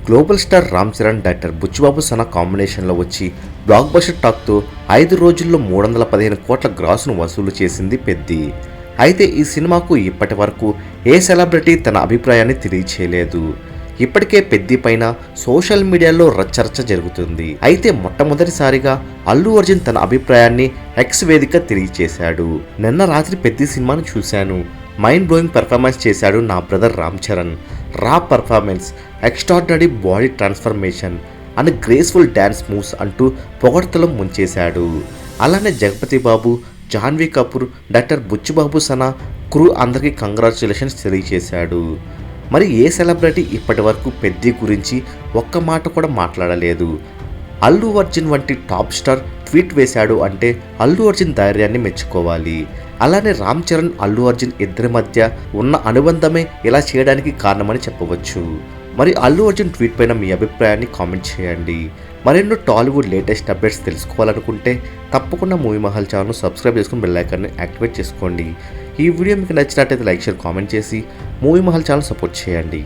Global star Ram Charan director Buchibabu Sana కాంబినేషన్లో వచ్చి block buster టాక్తో 5 రోజుల్లో 315 కోట్ల గ్రాస్ను వసూలు చేసింది పెద్ది. అయితే ఈ సినిమాకు ఇప్పటి వరకు ఏ సెలబ్రిటీ తన అభిప్రాయాన్ని తెలియచేయలేదు. ఇప్పటికే పెద్ది పైన సోషల్ మీడియాలో రచ్చరచ్చ జరుగుతుంది. అయితే మొట్టమొదటిసారిగా అల్లు అర్జున్ తన అభిప్రాయాన్ని ఎక్స్ వేదిక తెలియచేశాడు. నిన్న రాత్రి పెద్ది సినిమాను చూశాను. మైండ్ బ్లోయింగ్ పెర్ఫార్మెన్స్ చేశాడు నా బ్రదర్ రామ్ చరణ్. రా performance, extraordinary body transformation and graceful dance moves అంటూ పొగడ్తలో ముంచేశాడు. అలానే జగపతి బాబు, జాన్వీ కపూర్, డైరెక్టర్ బుచ్చిబాబు సనా క్రూ అందరికీ కంగ్రాచ్యులేషన్స్ తెలియజేశాడు. మరి ఏ సెలబ్రిటీ ఇప్పటి వరకు పెద్ది గురించి ఒక్క మాట కూడా మాట్లాడలేదు. అల్లు అర్జున్ వంటి టాప్ స్టార్ ట్వీట్ వేశాడు అంటే అల్లు అర్జున్ ధైర్యాన్ని మెచ్చుకోవాలి. అలానే రామ్ చరణ్, అల్లు అర్జున్ ఇద్దరి మధ్య ఉన్న అనుబంధమే ఇలా చేయడానికి కారణమని చెప్పవచ్చు. మరి అల్లు అర్జున్ ట్వీట్ పైన మీ అభిప్రాయాన్ని కామెంట్ చేయండి. మరెన్నో టాలీవుడ్ లేటెస్ట్ అప్డేట్స్ తెలుసుకోవాలనుకుంటే తప్పకుండా మూవీ మహల్ ఛానల్ను సబ్స్క్రైబ్ చేసుకుని బెల్ ఐకాన్ని యాక్టివేట్ చేసుకోండి. ఈ వీడియో మీకు నచ్చినట్టయితే లైక్, షేర్, కామెంట్ చేసి మూవీ మహల్ ఛానల్ సపోర్ట్ చేయండి.